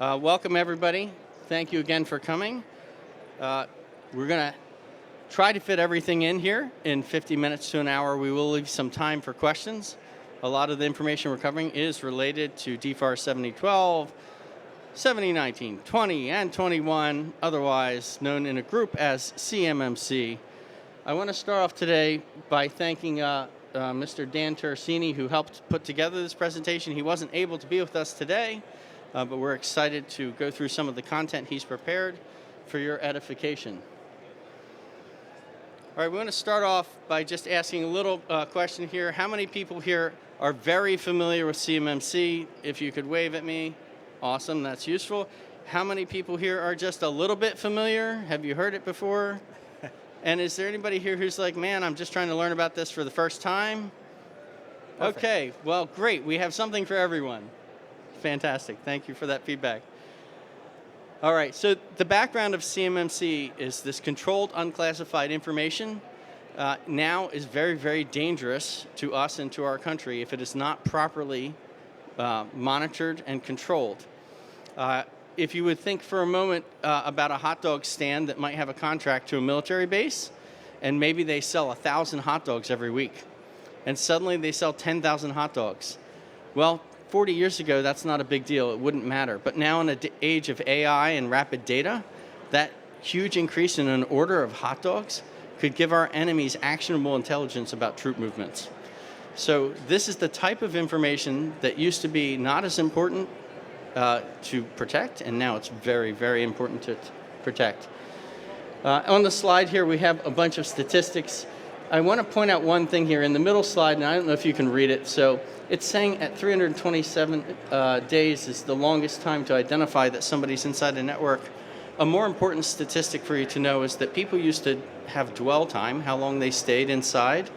Welcome, everybody. Thank you again for coming. We're going to try to fit everything in here in 50 minutes to an hour. We will leave some time for questions. A lot of the information we're covering is related to DFAR 7012, 7019, 20, and 21, otherwise known in a group as CMMC. I want to start off today by thanking Mr. Dan Terracini, who helped put together this presentation. He wasn't able to be with us today, but we're excited to go through some of the content he's prepared for your edification. All right, we want to start off by just asking a little question here. How many people here are very familiar with CMMC? If you could wave at me, awesome, that's useful. How many people here are just a little bit familiar? Have you heard it before? And is there anybody here who's like, man, I'm just trying to learn about this for the first time? Perfect. Okay, well, great. We have something for everyone. Fantastic. Thank you for that feedback. All right, so the background of CMMC is this controlled unclassified information now is very, very dangerous to us and to our country if it is not properly monitored and controlled. If you would think for a moment about a hot dog stand that might have a contract to a military base, and maybe they sell 1,000 hot dogs every week, and suddenly they sell 10,000 hot dogs. Well, 40 years ago, that's not a big deal. It wouldn't matter. But now in an age of AI and rapid data, that huge increase in an order of hot dogs could give our enemies actionable intelligence about troop movements. So this is the type of information that used to be not as important to protect, and now it's very, very important to protect. On the slide here, we have a bunch of statistics. I want to point out one thing here. In the middle slide, and I don't know if you can read it, so it's saying at 327 days is the longest time to identify that somebody's inside a network. A more important statistic for you to know is that people used to have dwell time, how long they stayed inside,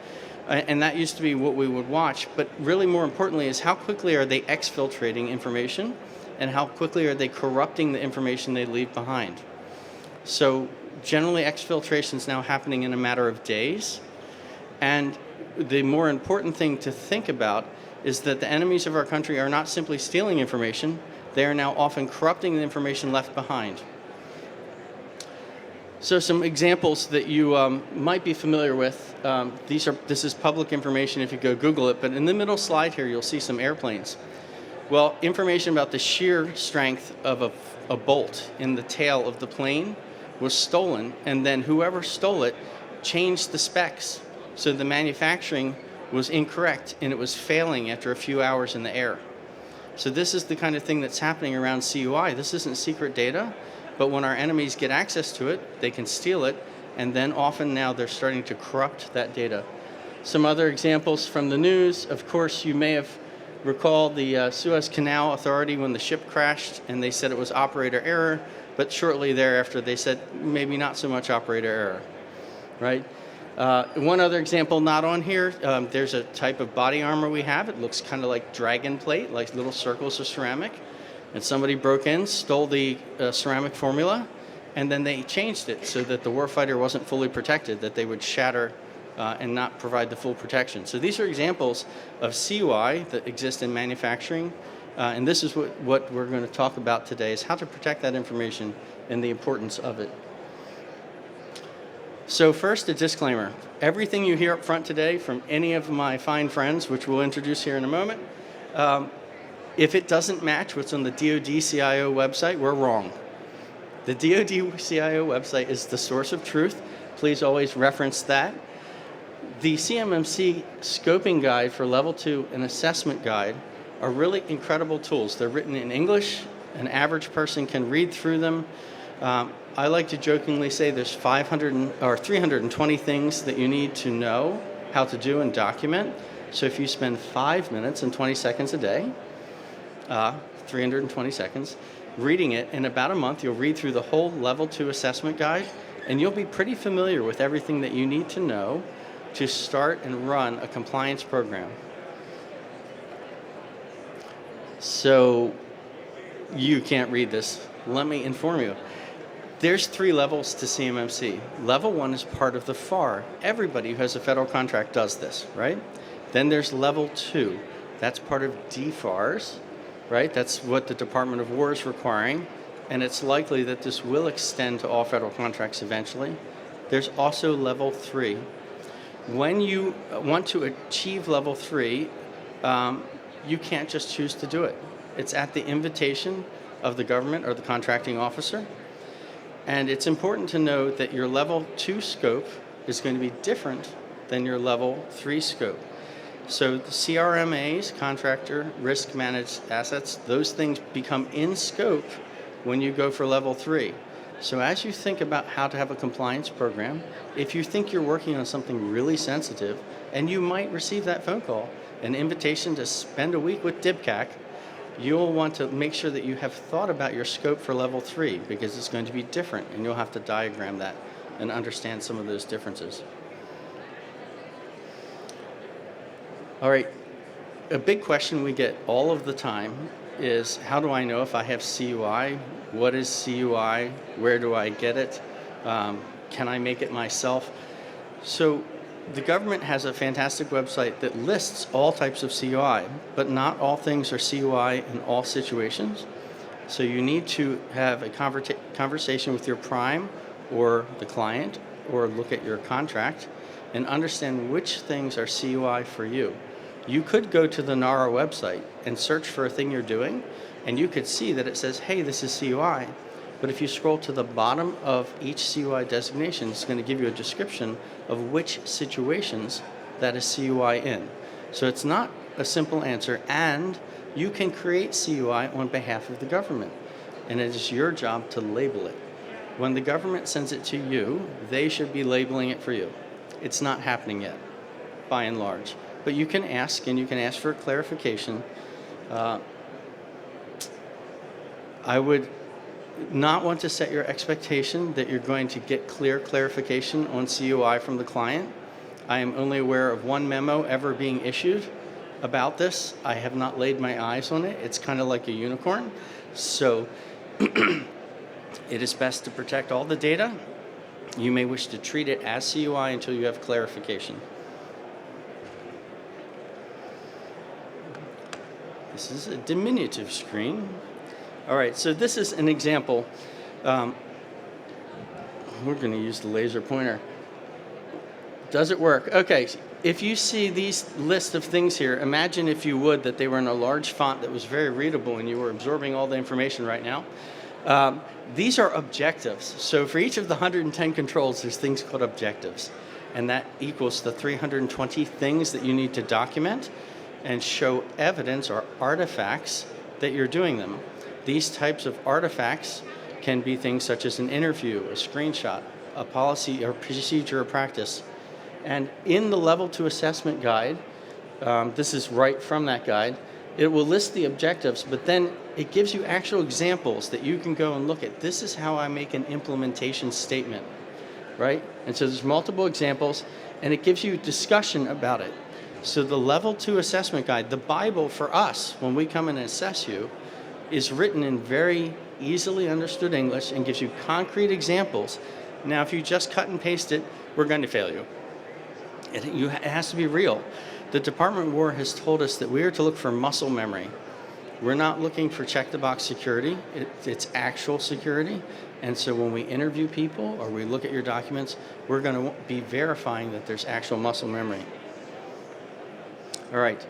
and that used to be what we would watch. But really more importantly is how quickly are they exfiltrating information, and how quickly are they corrupting the information they leave behind. So generally exfiltration is now happening in a matter of days. And the more important thing to think about is that the enemies of our country are not simply stealing information, they are now often corrupting the information left behind. So some examples that you might be familiar with, this is public information if you go Google it, but in the middle slide here you'll see some airplanes. Well, information about the shear strength of a bolt in the tail of the plane was stolen, and then whoever stole it changed the specs. So the manufacturing was incorrect, and it was failing after a few hours in the air. So this is the kind of thing that's happening around CUI. This isn't secret data, but when our enemies get access to it, they can steal it, and then often now they're starting to corrupt that data. Some other examples from the news, of course, you may have recalled the Suez Canal Authority when the ship crashed, and they said it was operator error, but shortly thereafter they said maybe not so much operator error, right? One other example not on here, there's a type of body armor we have. It looks kind of like dragon plate, like little circles of ceramic. And somebody broke in, stole the ceramic formula, and then they changed it so that the warfighter wasn't fully protected, that they would shatter and not provide the full protection. So these are examples of CUI that exist in manufacturing. And this is what we're going to talk about today, is how to protect that information and the importance of it. So first, a disclaimer. Everything you hear up front today from any of my fine friends, which we'll introduce here in a moment, if it doesn't match what's on the DoD CIO website, we're wrong. The DoD CIO website is the source of truth. Please always reference that. The CMMC scoping guide for level 2 and assessment guide are really incredible tools. They're written in English. An average person can read through them. I like to jokingly say there's 320 things that you need to know how to do and document. So if you spend 5 minutes and 20 seconds a day, 320 seconds, reading it, in about a month you'll read through the whole level 2 assessment guide, and you'll be pretty familiar with everything that you need to know to start and run a compliance program. So you can't read this. Let me inform you. There's 3 levels to CMMC. Level 1 is part of the FAR. Everybody who has a federal contract does this, right? Then there's level 2. That's part of DFARS. right? That's what the Department of War is requiring, and it's likely that this will extend to all federal contracts eventually. There's also level 3. When you want to achieve level 3, you can't just choose to do it. It's at the invitation of the government or the contracting officer. And it's important to know that your level 2 scope is going to be different than your level 3 scope. So the CRMAs, contractor risk managed assets, those things become in scope when you go for level 3. So as you think about how to have a compliance program, if you think you're working on something really sensitive, and you might receive that phone call, an invitation to spend a week with DIBCAC, you'll want to make sure that you have thought about your scope for level 3, because it's going to be different, and you'll have to diagram that and understand some of those differences. All right, a big question we get all of the time is, how do I know if I have CUI? What is CUI? Where do I get it? Can I make it myself? So the government has a fantastic website that lists all types of CUI, but not all things are CUI in all situations. So you need to have a conversation with your prime or the client, or look at your contract and understand which things are CUI for you. You could go to the NARA website and search for a thing you're doing, and you could see that it says, hey, this is CUI. But if you scroll to the bottom of each CUI designation, it's going to give you a description of which situations that is CUI in. So it's not a simple answer, and you can create CUI on behalf of the government, and it is your job to label it. When the government sends it to you, they should be labeling it for you. It's not happening yet, by and large. But you can ask, and you can ask for clarification. I would not want to set your expectation that you're going to get clear clarification on CUI from the client. I am only aware of one memo ever being issued about this. I have not laid my eyes on it. It's kind of like a unicorn. So it is best to protect all the data. You may wish to treat it as CUI until you have clarification. This is a diminutive screen. All right, so this is an example. We're going to use the laser pointer. Does it work? Okay, if you see these list of things here, imagine, if you would, that they were in a large font that was very readable and you were absorbing all the information right now. These are objectives. So for each of the 110 controls, there's things called objectives. And that equals the 320 things that you need to document and show evidence or artifacts that you're doing them. These types of artifacts can be things such as an interview, a screenshot, a policy or procedure or practice. And in the Level 2 assessment guide, this is right from that guide, it will list the objectives, but then it gives you actual examples that you can go and look at. This is how I make an implementation statement, right? And so there's multiple examples, and it gives you discussion about it. So the Level 2 assessment guide, the Bible for us, when we come in and assess you, is written in very easily understood English and gives you concrete examples. Now, if you just cut and paste it, we're going to fail you. It has to be real. The Department of War has told us that we are to look for muscle memory. We're not looking for check-the-box security. It's actual security. And so when we interview people or we look at your documents, we're going to be verifying that there's actual muscle memory. All right.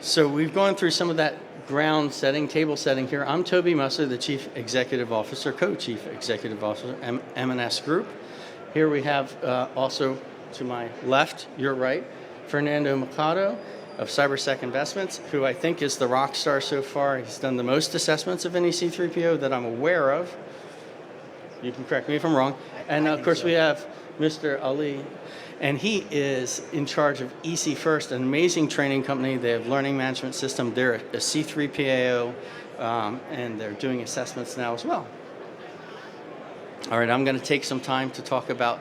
So we've gone through some of that ground setting, table setting here. I'm Toby Musser, the Chief Executive Officer, Co-Chief Executive Officer, M&S Group. Here we have also to my left, your right, Fernando Machado of CyberSec Investments, who I think is the rock star so far. He's done the most assessments of any C3PO that I'm aware of. You can correct me if I'm wrong. And of course we have Mr. Ali, and he is in charge of EC First, an amazing training company. They have learning management system. They're a C3PAO, and they're doing assessments now as well. All right, I'm going to take some time to talk about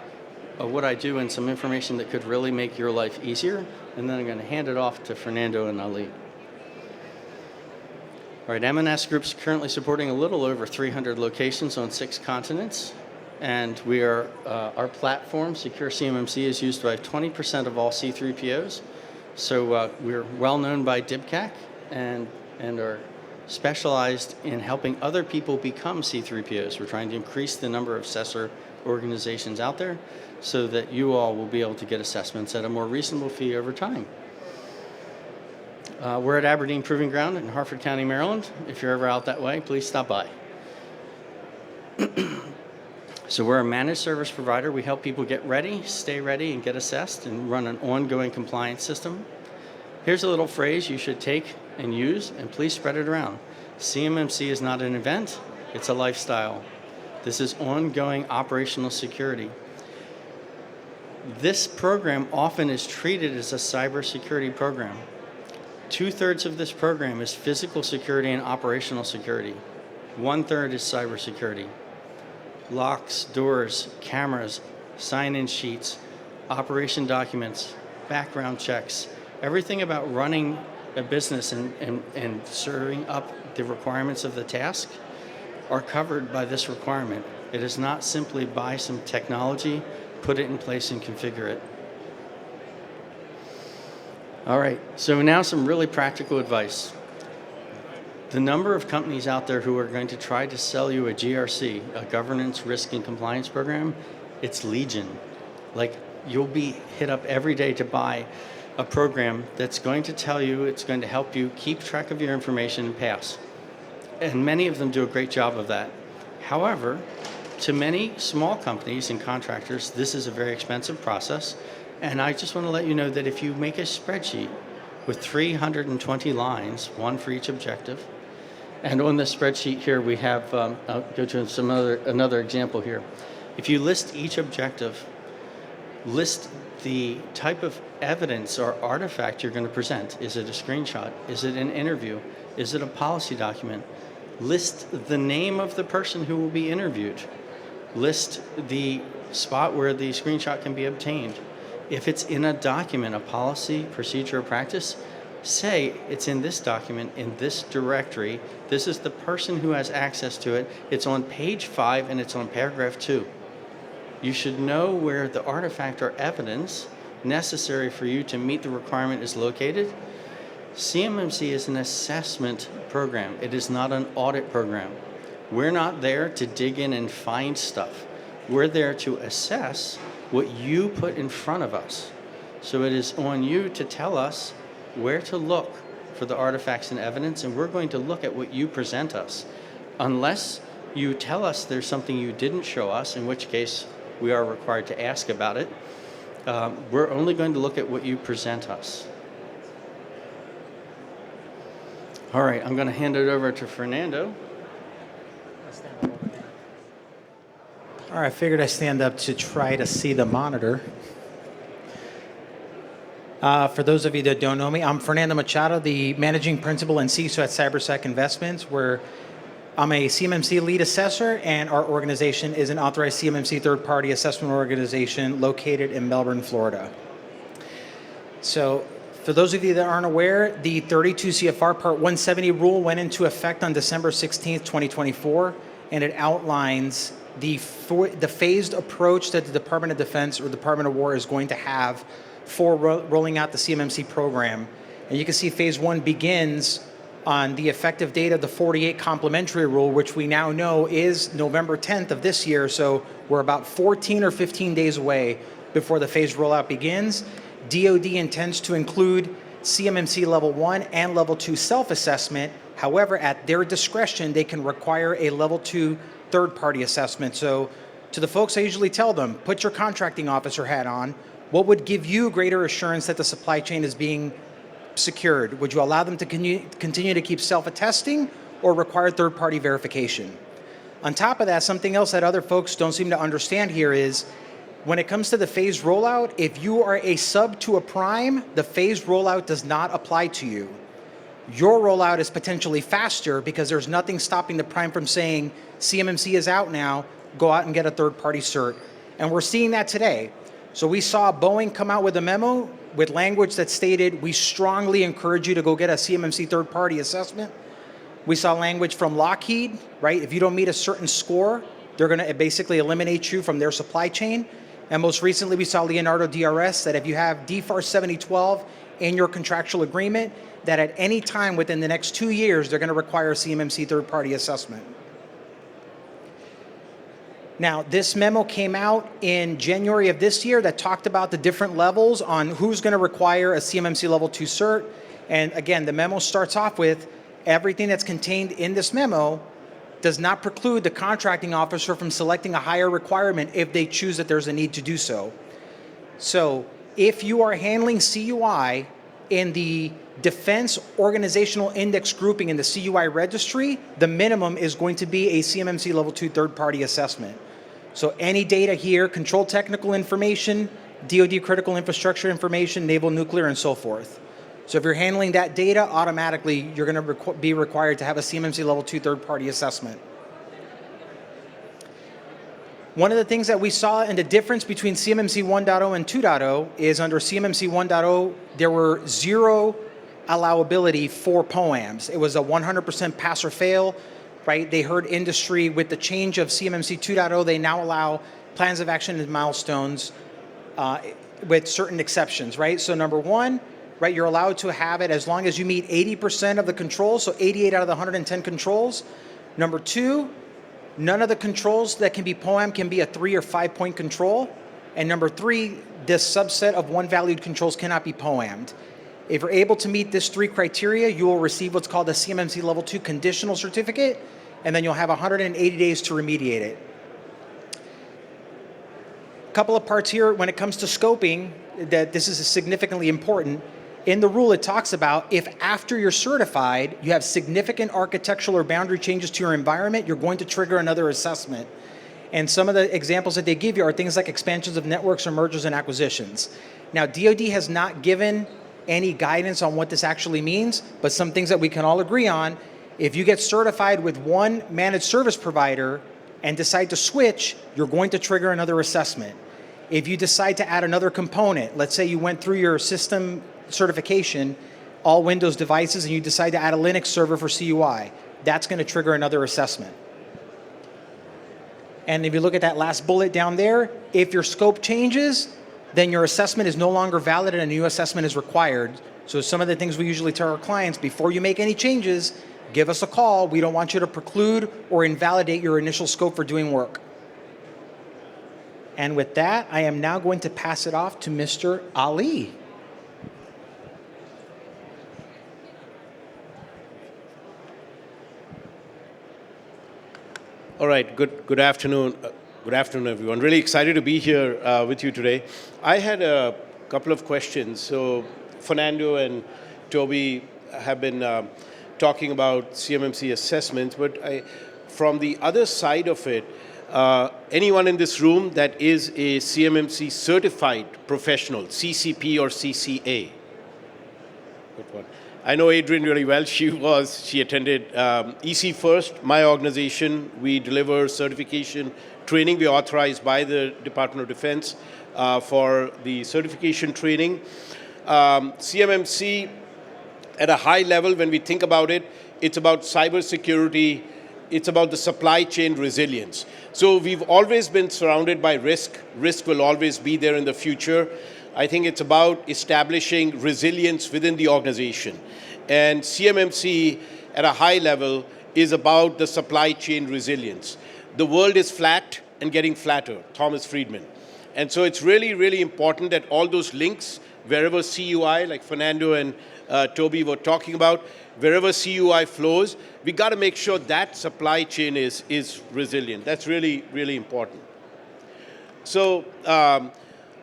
what I do and some information that could really make your life easier, and then I'm going to hand it off to Fernando and Ali. All right, M&S Group's currently supporting a little over 300 locations on 6 continents. And we are, our platform, Secure CMMC, is used by 20% of all C3POs. So we're well known by DIBCAC, and and are specialized in helping other people become C3POs. We're trying to increase the number of assessor organizations out there so that you all will be able to get assessments at a more reasonable fee over time. We're at Aberdeen Proving Ground in Harford County, Maryland. If you're ever out that way, please stop by. So we're a managed service provider. We help people get ready, stay ready, and get assessed, and run an ongoing compliance system. Here's a little phrase you should take and use, and please spread it around. CMMC is not an event, it's a lifestyle. This is ongoing operational security. This program often is treated as a cybersecurity program. 2/3 of this program is physical security and operational security. 1/3 is cybersecurity. Locks, doors, cameras, sign-in sheets, operation documents, background checks, everything about running a business and serving up the requirements of the task are covered by this requirement. It is not simply buy some technology, put it in place, and configure it. All right, so now some really practical advice. The number of companies out there who are going to try to sell you a GRC, a governance, risk, and compliance program, it's legion. Like, you'll be hit up every day to buy a program that's going to tell you, it's going to help you keep track of your information and pass. And many of them do a great job of that. However, to many small companies and contractors, this is a very expensive process. And I just want to let you know that if you make a spreadsheet with 320 lines, one for each objective, and on this spreadsheet here we have, I'll go to another example here. If you list each objective, list the type of evidence or artifact you're going to present. Is it a screenshot? Is it an interview? Is it a policy document? List the name of the person who will be interviewed. List the spot where the screenshot can be obtained. If it's in a document, a policy, procedure, or practice, say it's in this document, in this directory. This is the person who has access to it. It's on page 5 and it's on paragraph 2. You should know where the artifact or evidence necessary for you to meet the requirement is located. CMMC is an assessment program. It is not an audit program. We're not there to dig in and find stuff. We're there to assess what you put in front of us. So it is on you to tell us where to look for the artifacts and evidence, and we're going to look at what you present us. Unless you tell us there's something you didn't show us, in which case we are required to ask about it, we're only going to look at what you present us. All right, I'm going to hand it over to Fernando. All right, I figured I'd stand up to try to see the monitor. For those of you that don't know me, I'm Fernando Machado, the Managing Principal and CISO at CyberSec Investments, where I'm a CMMC lead assessor, and our organization is an authorized CMMC third-party assessment organization located in Melbourne, Florida. So for those of you that aren't aware, the 32 CFR Part 170 rule went into effect on December 16th, 2024, and it outlines the phased approach that the Department of Defense or Department of War is going to have for rolling out the CMMC program. And you can see phase 1 begins on the effective date of the 48 complementary rule, which we now know is November 10th of this year. So we're about 14 or 15 days away before the phased rollout begins. DoD intends to include CMMC Level 1 and Level 2 self-assessment. However, at their discretion, they can require a Level 2 third-party assessment. So to the folks, I usually tell them, put your contracting officer hat on. What would give you greater assurance that the supply chain is being secured? Would you allow them to continue to keep self-attesting or require third-party verification? On top of that, something else that other folks don't seem to understand here is when it comes to the phased rollout, if you are a sub to a prime, the phased rollout does not apply to you. Your rollout is potentially faster because there's nothing stopping the prime from saying, CMMC is out now, go out and get a third-party cert. And we're seeing that today. So we saw Boeing come out with a memo with language that stated, we strongly encourage you to go get a CMMC third-party assessment. We saw language from Lockheed, right? If you don't meet a certain score, they're going to basically eliminate you from their supply chain. And most recently, we saw Leonardo DRS that if you have DFAR 7012 in your contractual agreement that at any time within the next 2 years, they're going to require a CMMC third-party assessment. Now, this memo came out in January of this year that talked about the different levels on who's going to require a CMMC Level 2 cert. And again, the memo starts off with everything that's contained in this memo does not preclude the contracting officer from selecting a higher requirement if they choose that there's a need to do so. So if you are handling CUI in the Defense Organizational Index grouping in the CUI registry, the minimum is going to be a CMMC Level 2 third-party assessment. So any data here, control technical information, DoD critical infrastructure information, naval nuclear, and so forth. So if you're handling that data, automatically you're going to be required to have a CMMC Level 2 third-party assessment. One of the things that we saw in the difference between CMMC 1.0 and 2.0 is under CMMC 1.0, there were zero allowability for POAMs. It was a 100% pass or fail, right? They heard industry with the change of CMMC 2.0, they now allow plans of action and milestones with certain exceptions, right? So number one, right, you're allowed to have it as long as you meet 80% of the controls, so 88 out of the 110 controls. Number two, none of the controls that can be POAM can be a 3 or 5 point control. And number three, this subset of one valued controls cannot be POAM'd. If you're able to meet this 3 criteria, you will receive what's called a CMMC Level 2 conditional certificate, and then you'll have 180 days to remediate it. A couple of parts here when it comes to scoping, that this is significantly important. In the rule, it talks about if after you're certified, you have significant architectural or boundary changes to your environment, you're going to trigger another assessment. And some of the examples that they give you are things like expansions of networks or mergers and acquisitions. Now, DoD has not given any guidance on what this actually means, but some things that we can all agree on. If you get certified with one managed service provider and decide to switch, you're going to trigger another assessment. If you decide to add another component, let's say you went through your system certification, all Windows devices, and you decide to add a Linux server for CUI, that's going to trigger another assessment. And if you look at that last bullet down there, if your scope changes, then your assessment is no longer valid and a new assessment is required. So some of the things we usually tell our clients, before you make any changes, give us a call. We don't want you to preclude or invalidate your initial scope for doing work. And with that, I am now going to pass it off to Mr. Ali. All right, good afternoon. Good afternoon, everyone. Really excited to be here with you today. I had a couple of questions. So Fernando and Toby have been talking about CMMC assessments, but from the other side of it, anyone in this room that is a CMMC certified professional, CCP or CCA? Good one. I know Adrienne really well. She attended EC First, my organization. We deliver certification training. We're authorized by the Department of Defense for the certification training. CMMC, at a high level, when we think about it, it's about cybersecurity. It's about the supply chain resilience. So we've always been surrounded by risk. Risk will always be there in the future. I think it's about establishing resilience within the organization. And CMMC at a high level is about the supply chain resilience. The world is flat and getting flatter, Thomas Friedman. And so it's really, really important that all those links, wherever CUI, like Fernando and Toby were talking about, wherever CUI flows, we got to make sure that supply chain is resilient. That's really, really important. So,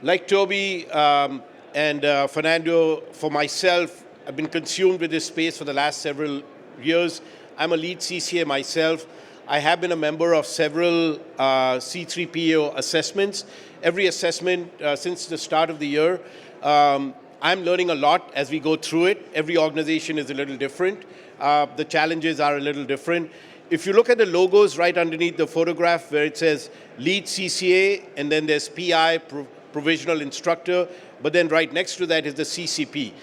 like Toby and Fernando, for myself, I've been consumed with this space for the last several years. I'm a lead CCA myself. I have been a member of several C3PO assessments. Every assessment since the start of the year, I'm learning a lot as we go through it. Every organization is a little different. The challenges are a little different. If you look at the logos right underneath the photograph where it says lead CCA, and then there's PI, Provisional Instructor, but then right next to that is the CCP.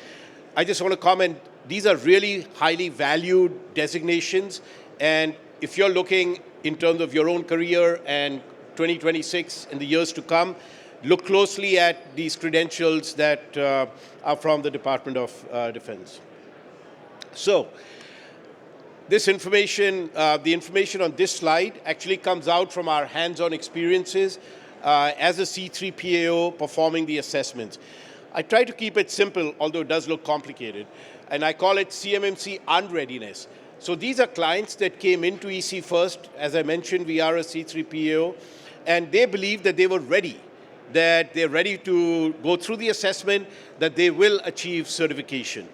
I just want to comment, these are really highly valued designations, and if you're looking in terms of your own career and 2026 and the years to come, look closely at these credentials that are from the Department of Defense. So, this information, the information on this slide actually comes out from our hands-on experiences as a C3PAO performing the assessments. I try to keep it simple, although it does look complicated, and I call it CMMC unreadiness. So these are clients that came into EC first. As I mentioned, we are a C3PAO, and they believe that they were ready, that they're ready to go through the assessment, that they will achieve certification.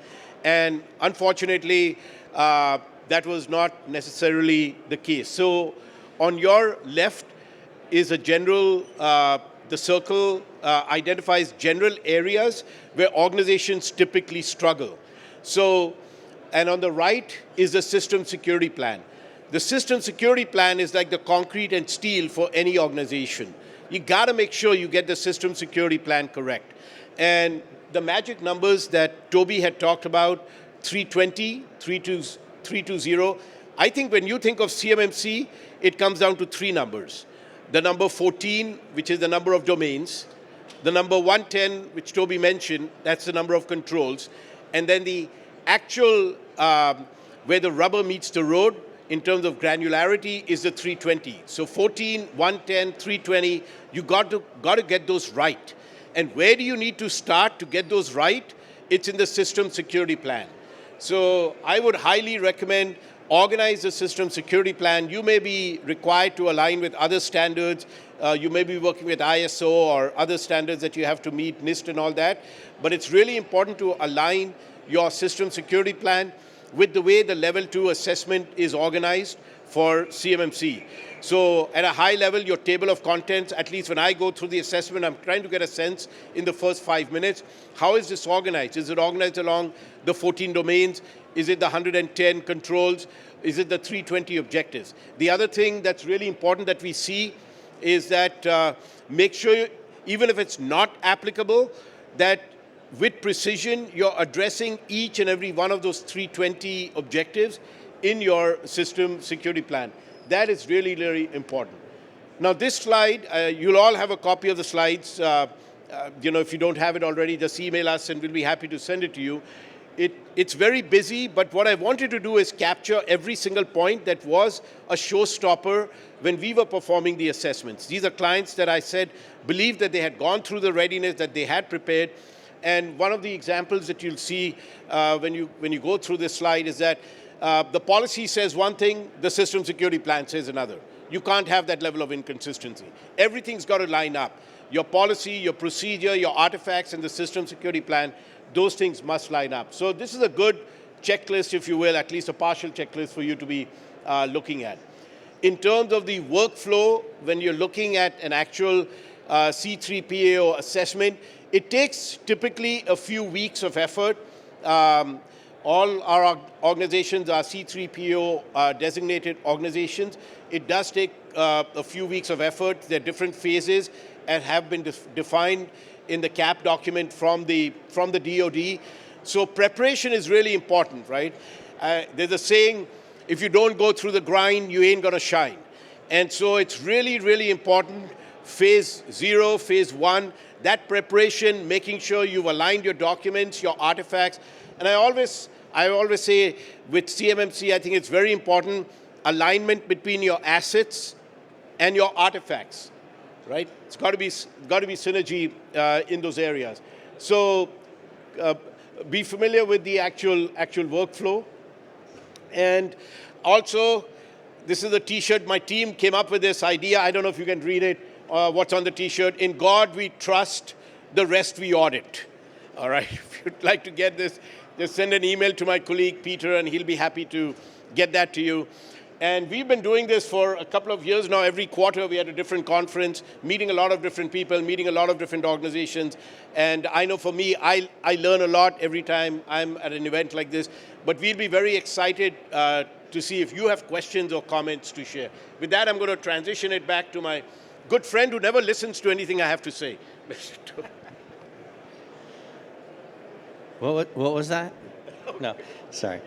And unfortunately, that was not necessarily the case. So on your left is a general, the circle identifies general areas where organizations typically struggle. So, and on the right is the system security plan. The system security plan is like the concrete and steel for any organization. You gotta make sure you get the system security plan correct. And the magic numbers that Toby had talked about, 320, 320, I think when you think of CMMC, it comes down to three numbers. The number 14, which is the number of domains. The number 110, which Toby mentioned, that's the number of controls. And then the actual, where the rubber meets the road in terms of granularity is the 320. So 14, 110, 320, you got to get those right. And where do you need to start to get those right? It's in the system security plan. So I would highly recommend organize the system security plan. You may be required to align with other standards. You may be working with ISO or other standards that you have to meet, NIST and all that. But it's really important to align your system security plan with the way the level 2 assessment is organized for CMMC. So at a high level, your table of contents, at least when I go through the assessment, I'm trying to get a sense in the first 5 minutes, how is this organized? Is it organized along the 14 domains? Is it the 110 controls? Is it the 320 objectives? The other thing that's really important that we see is that make sure, even if it's not applicable, that with precision, you're addressing each and every one of those 320 objectives in your system security plan. That is really, really important. Now, this slide, you'll all have a copy of the slides. If you don't have it already, just email us and we'll be happy to send it to you. It's very busy, but what I wanted to do is capture every single point that was a showstopper when we were performing the assessments. These are clients that I said believed that they had gone through the readiness, that they had prepared. And one of the examples that you'll see when you go through this slide is that the policy says one thing, the system security plan says another. You can't have that level of inconsistency. Everything's got to line up. Your policy, your procedure, your artifacts, and the system security plan, those things must line up. So this is a good checklist, if you will, at least a partial checklist for you to be looking at. In terms of the workflow, when you're looking at an actual C3PAO assessment, it takes typically a few weeks of effort. All our organizations are C3PAO designated organizations. It does take a few weeks of effort. There are different phases and have been defined in the CAP document from the DoD. So preparation is really important, right? There's a saying, if you don't go through the grind, you ain't gonna shine. And so it's really, really important, phase 0, phase 1, that preparation, making sure you've aligned your documents, your artifacts. And I always say with CMMC, I think it's very important, alignment between your assets and your artifacts, right? It's got to be synergy in those areas. So be familiar with the actual workflow. And also, this is a T-shirt. My team came up with this idea. I don't know if you can read it, what's on the T-shirt. In God we trust, the rest we audit. All right, if you'd like to get this, just send an email to my colleague, Peter, and he'll be happy to get that to you. And we've been doing this for a couple of years now. Every quarter, we had a different conference, meeting a lot of different people, meeting a lot of different organizations. And I know for me, I learn a lot every time I'm at an event like this. But we'll be very excited to see if you have questions or comments to share. With that, I'm going to transition it back to my good friend who never listens to anything I have to say. What was that? No, sorry.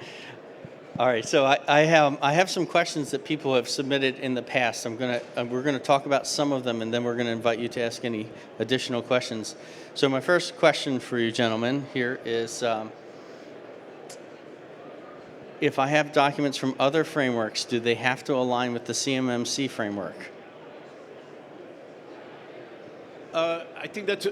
All right, so I have some questions that people have submitted in the past. We're gonna talk about some of them, and then we're gonna invite you to ask any additional questions. So my first question for you gentlemen here is, if I have documents from other frameworks, do they have to align with the CMMC framework? I think that's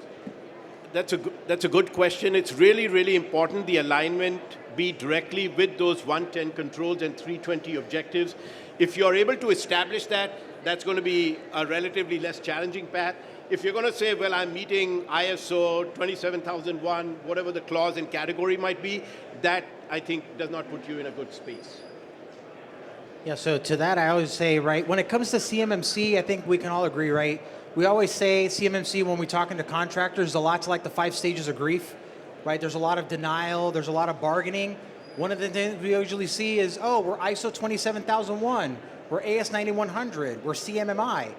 a good question. It's really, really important the alignment be directly with those 110 controls and 320 objectives. If you're able to establish that, that's going to be a relatively less challenging path. If you're going to say, well, I'm meeting ISO 27001, whatever the clause and category might be, that I think does not put you in a good space. Yeah, so to that, I always say, right, when it comes to CMMC, I think we can all agree, right? We always say CMMC when we're talking to contractors, a lot's like the 5 stages of grief, right? There's a lot of denial, there's a lot of bargaining. One of the things we usually see is, oh, we're ISO 27001, we're AS 9100, we're CMMI.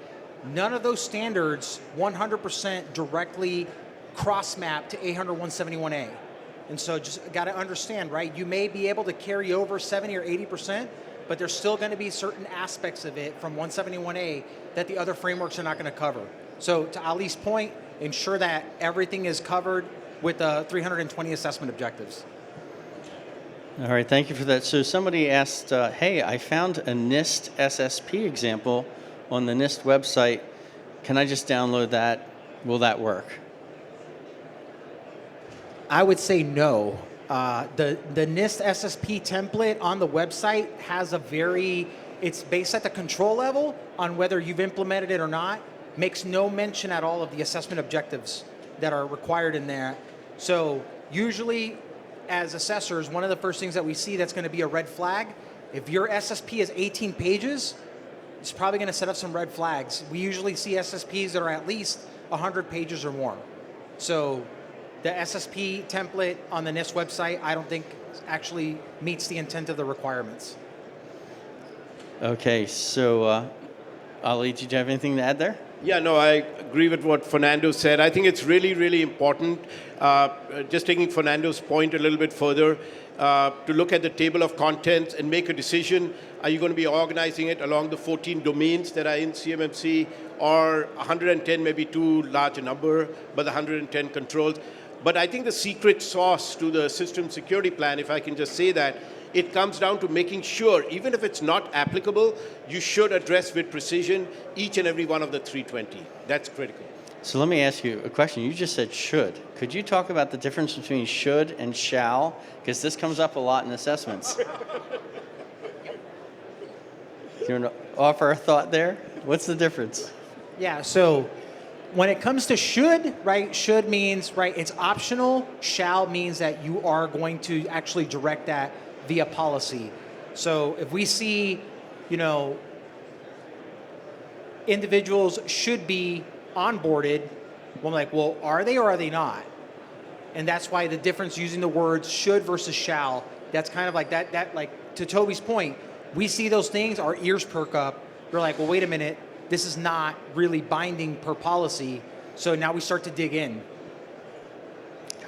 None of those standards 100% directly cross-map to 800-171A. And so just got to understand, right? You may be able to carry over 70 or 80%, but there's still going to be certain aspects of it from 171A that the other frameworks are not going to cover. So to Ali's point, ensure that everything is covered with the 320 assessment objectives. All right, thank you for that. So somebody asked, hey, I found a NIST SSP example on the NIST website. Can I just download that? Will that work? I would say no. The NIST SSP template on the website has it's based at the control level on whether you've implemented it or not, makes no mention at all of the assessment objectives that are required in there. So usually as assessors, one of the first things that we see that's going to be a red flag, if your SSP is 18 pages, it's probably going to set up some red flags. We usually see SSPs that are at least 100 pages or more. So the SSP template on the NIST website, I don't think actually meets the intent of the requirements. Okay, so Ali, did you have anything to add there? Yeah, no, I agree with what Fernando said. I think it's really, really important, just taking Fernando's point a little bit further, to look at the table of contents and make a decision. Are you going to be organizing it along the 14 domains that are in CMMC, or 110, maybe too large a number, but the 110 controls? But I think the secret sauce to the system security plan, if I can just say that, it comes down to making sure, even if it's not applicable, you should address with precision each and every one of the 320. That's critical. So let me ask you a question. You just said should. Could you talk about the difference between should and shall? Because this comes up a lot in assessments. Do you want to offer a thought there? What's the difference? Yeah, so when it comes to should, right, should means, right, it's optional. Shall means that you are going to actually direct that via policy. So if we see, individuals should be onboarded, well, I'm like, well, are they or are they not? And that's why the difference using the words should versus shall, that's kind of like that like to Toby's point, we see those things, our ears perk up. We're like, well, wait a minute, this is not really binding per policy. So now we start to dig in.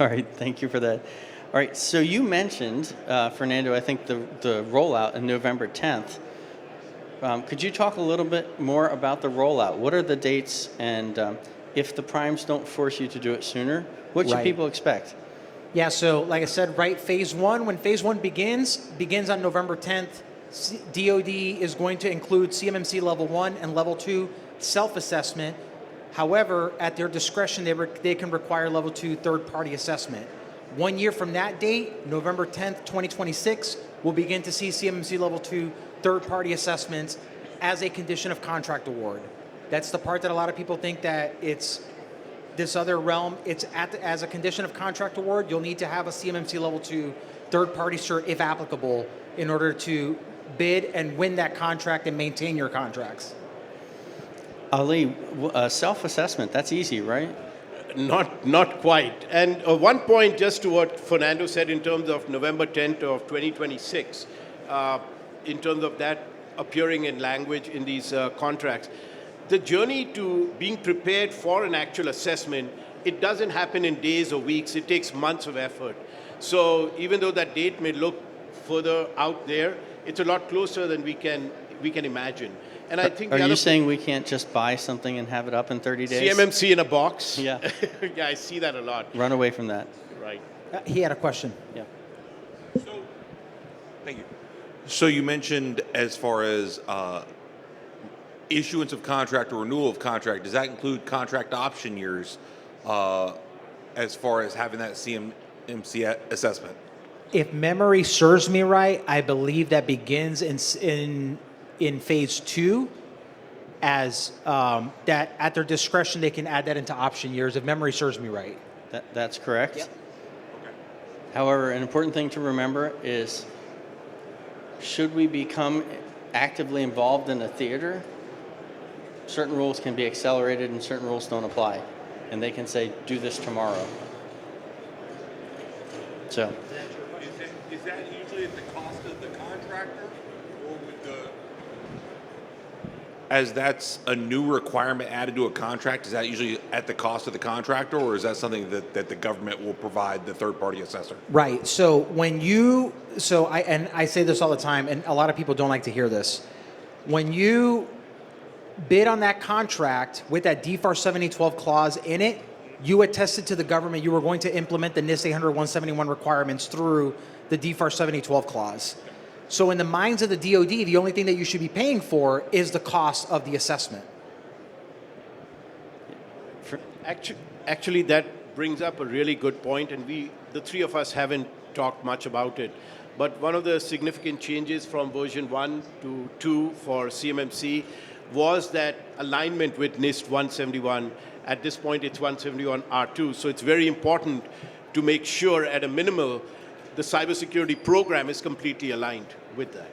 All right, thank you for that. All right, so you mentioned, Fernando, I think the rollout on November 10th. Could you talk a little bit more about the rollout? What are the dates, and if the primes don't force you to do it sooner, what should people expect? Yeah, so like I said, right, phase one, when phase one begins on November 10th, DoD is going to include CMMC level 1 and level 2 self-assessment. However, at their discretion, they can require level 2 third-party assessment. 1 year from that date, November 10th, 2026, we'll begin to see CMMC level 2 third-party assessments as a condition of contract award. That's the part that a lot of people think that it's this other realm. It's as a condition of contract award, you'll need to have a CMMC level 2 third-party cert, if applicable, in order to bid and win that contract and maintain your contracts. Ali, self-assessment, that's easy, right? Not quite. And one point just to what Fernando said in terms of November 10th of 2026, in terms of that appearing in language in these contracts. The journey to being prepared for an actual assessment, it doesn't happen in days or weeks. It takes months of effort. So even though that date may look further out there. It's a lot closer than we can imagine. And I think Are the you other saying we can't just buy something and have it up in 30 days? CMMC in a box? Yeah. Yeah, I see that a lot. Run away from that. Right. He had a question. Yeah. So, thank you. So you mentioned as far as issuance of contract or renewal of contract, does that include contract option years as far as having that CMMC assessment? If memory serves me right, I believe that begins in phase 2, as that at their discretion they can add that into option years. If memory serves me right. That's correct. Yep. However, an important thing to remember is, should we become actively involved in a theater, certain rules can be accelerated and certain rules don't apply. And they can say, do this tomorrow. So, Is that usually at the cost of the contractor, or would as that's a new requirement added to a contract, is that usually at the cost of the contractor, or is that something that the government will provide the third-party assessor? Right. So I say this all the time, and a lot of people don't like to hear this. When you bid on that contract with that DFAR 7012 clause in it, you attested to the government you were going to implement the NIST 800-171 requirements through the DFAR 7012 clause. So in the minds of the DoD, the only thing that you should be paying for is the cost of the assessment. Actually, that brings up a really good point, and the three of us haven't talked much about it. But one of the significant changes from version 1 to 2 for CMMC was that alignment with NIST 171. At this point, it's 171 R2. So it's very important to make sure, at a minimal, the cybersecurity program is completely aligned with that.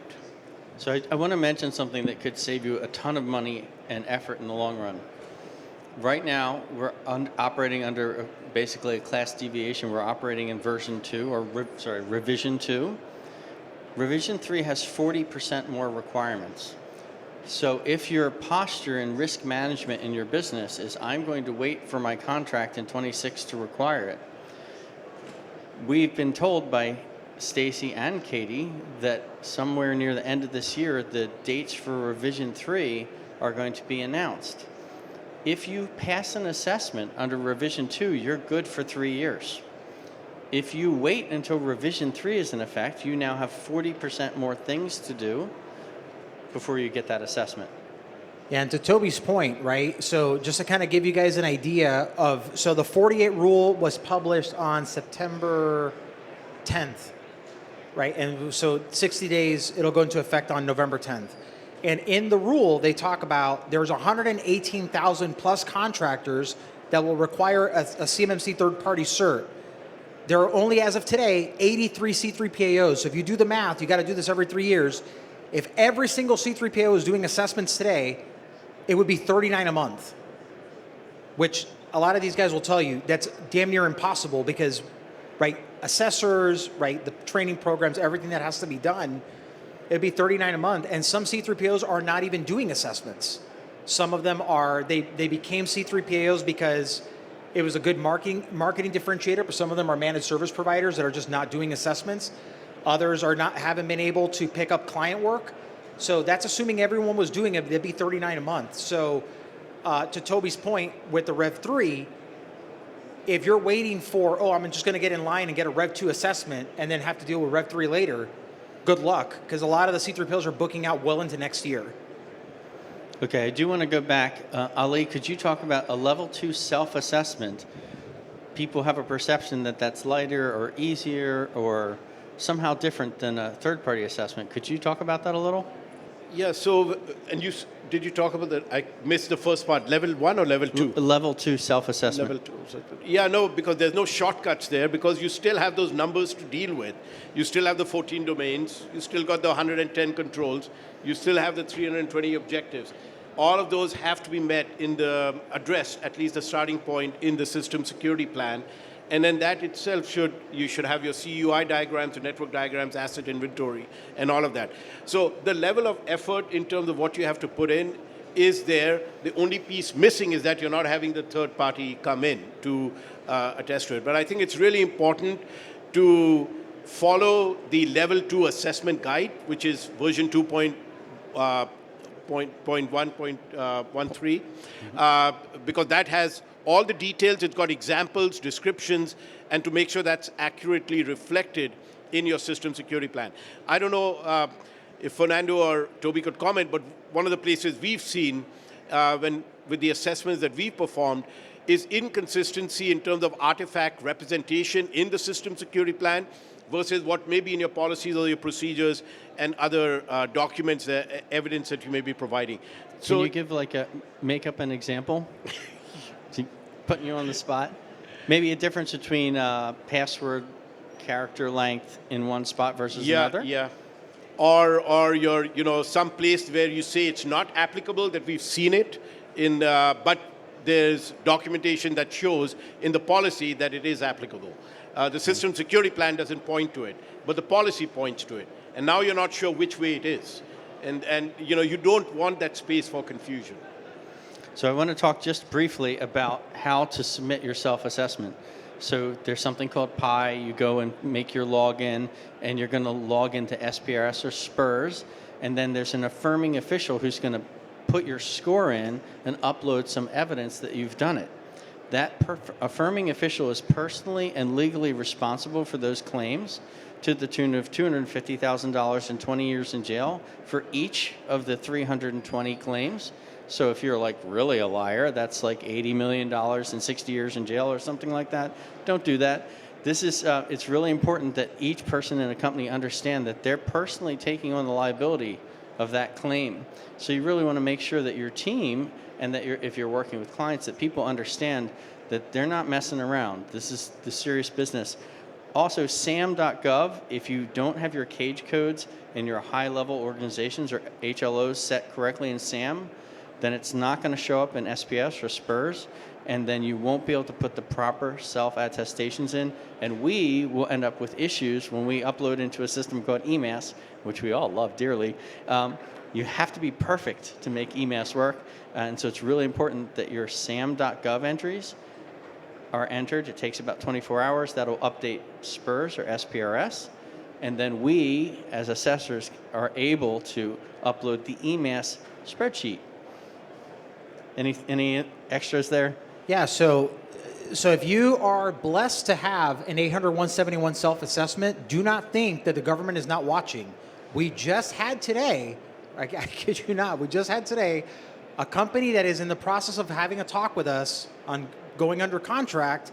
So I want to mention something that could save you a ton of money and effort in the long run. Right now, we're operating under basically a class deviation. We're operating in version 2, or revision 2. Revision 3 has 40% more requirements. So if your posture in risk management in your business is, I'm going to wait for my contract in 26 to require it, we've been told by Stacy and Katie that somewhere near the end of this year, the dates for revision 3 are going to be announced. If you pass an assessment under revision 2, you're good for 3 years. If you wait until revision 3 is in effect, you now have 40% more things to do before you get that assessment. Yeah, and to Toby's point, right? So just to kind of give you guys an idea of, so the 48 rule was published on September 10th, right? And so 60 days, it'll go into effect on November 10th. And in the rule, they talk about there's 118,000 plus contractors that will require a CMMC third-party cert. There are only, as of today, 83 C3PAOs. So if you do the math, you got to do this every 3 years. If every single C3PAO is doing assessments today, it would be 39 a month, which a lot of these guys will tell you that's damn near impossible because, right, assessors, right, the training programs, everything that has to be done, it'd be 39 a month. And some C3PAOs are not even doing assessments. Some of them are, they became C3PAOs because it was a good marketing differentiator, but some of them are managed service providers that are just not doing assessments. Others haven't been able to pick up client work. So that's assuming everyone was doing it, it'd be 39 a month. So to Toby's point with the Rev 3, if you're waiting for, I'm just going to get in line and get a Rev 2 assessment and then have to deal with Rev 3 later, good luck, because a lot of the C3PAOs are booking out well into next year. Okay, I do want to go back. Ali, could you talk about a level 2 self-assessment? People have a perception that that's lighter or easier or somehow different than a third-party assessment. Could you talk about that a little? Yeah, so, did you talk about that? I missed the first part. Level 1 or level 2? Level 2 self-assessment. Level 2. Yeah, no, because there's no shortcuts there because you still have those numbers to deal with. You still have the 14 domains. You still got the 110 controls. You still have the 320 objectives. All of those have to be met addressed, at least the starting point in the system security plan. And then that itself you should have your CUI diagrams, your network diagrams, asset inventory, and all of that. So the level of effort in terms of what you have to put in is there. The only piece missing is that you're not having the third party come in to attest to it. But I think it's really important to follow the level 2 assessment guide, which is version 2.1.13, because that has all the details. It's got examples, descriptions, and to make sure that's accurately reflected in your system security plan. I don't know if Fernando or Toby could comment, but one of the places we've seen with the assessments that we've performed is inconsistency in terms of artifact representation in the system security plan versus what may be in your policies or your procedures and other documents, evidence that you may be providing. Can you give make up an example? Putting you on the spot. Maybe a difference between password character length in one spot versus another? Yeah. Or your some place where you say it's not applicable, that we've seen it in, but there's documentation that shows in the policy that it is applicable. The system security plan doesn't point to it, but the policy points to it. And now you're not sure which way it is. And you don't want that space for confusion. So I want to talk just briefly about how to submit your self-assessment. So there's something called PI. You go and make your login, and you're going to log into SPRS or SPURS, and then there's an affirming official who's going to put your score in and upload some evidence that you've done it. That affirming official is personally and legally responsible for those claims to the tune of $250,000 and 20 years in jail for each of the 320 claims. So if you're really a liar, that's $80 million and 60 years in jail or something like that. Don't do that. This is, it's really important that each person in a company understand that they're personally taking on the liability of that claim. So you really want to make sure that your team and that if you're working with clients, that people understand that they're not messing around. This is the serious business. Also, SAM.gov, if you don't have your CAICO codes in your high-level organizations or HLOs set correctly in SAM, then it's not going to show up in SPS or SPURS, and then you won't be able to put the proper self-attestations in, and we will end up with issues when we upload into a system called EMAS, which we all love dearly. You have to be perfect to make EMAS work, and so it's really important that your SAM.gov entries are entered. It takes about 24 hours. That'll update SPURS or SPRS, and then we, as assessors, are able to upload the EMAS spreadsheet. Any extras there? Yeah, so if you are blessed to have an 800-171 self-assessment, do not think that the government is not watching. We just had today, I kid you not, we just had today a company that is in the process of having a talk with us on going under contract,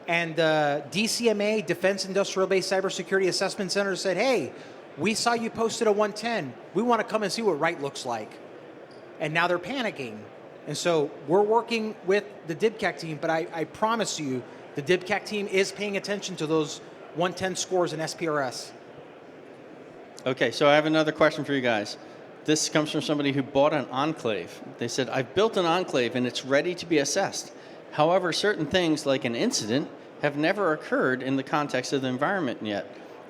and DCMA, Defense Industrial Base Cybersecurity Assessment Center, said, hey, we saw you posted a 110. We want to come and see what right looks like. And now they're panicking. And so we're working with the DIBCAC team, but I promise you, the DIBCAC team is paying attention to those 110 scores in SPRS. Okay, so I have another question for you guys. This comes from somebody who bought an enclave. They said, I've built an enclave and it's ready to be assessed. However, certain things like an incident have never occurred in the context of the environment yet.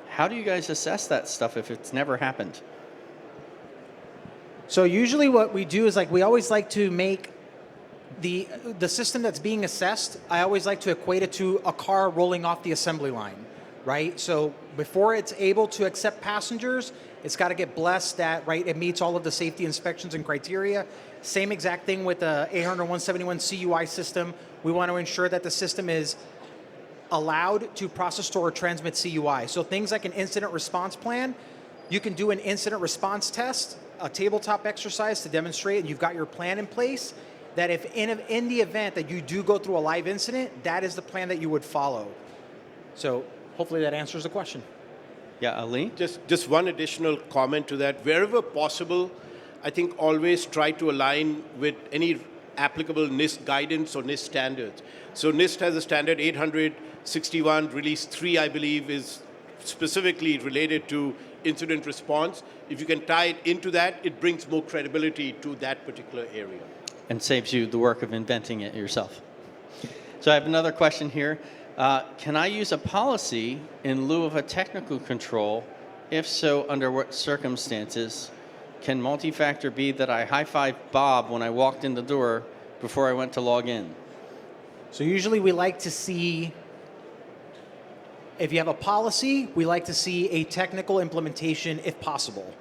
How do you guys assess that stuff if it's never happened? So usually what we do is we always like to make the system that's being assessed, I always like to equate it to a car rolling off the assembly line, right? So before it's able to accept passengers, it's got to get blessed that, right, it meets all of the safety inspections and criteria. Same exact thing with the 800-171 CUI system. We want to ensure that the system is allowed to process, store, or transmit CUI. So things like an incident response plan, you can do an incident response test, a tabletop exercise to demonstrate, and you've got your plan in place, that if in the event that you do go through a live incident, that is the plan that you would follow. So hopefully that answers the question. Yeah, Ali? Just one additional comment to that. Wherever possible, I think always try to align with any applicable NIST guidance or NIST standards. So NIST has a standard 861, release 3, I believe, is specifically related to incident response. If you can tie it into that, it brings more credibility to that particular area. And saves you the work of inventing it yourself. So I have another question here. Can I use a policy in lieu of a technical control? If so, under what circumstances? Can multi-factor be that I high-fived Bob when I walked in the door before I went to log in? So usually we like to see If you have a policy, we like to see a technical implementation if possible.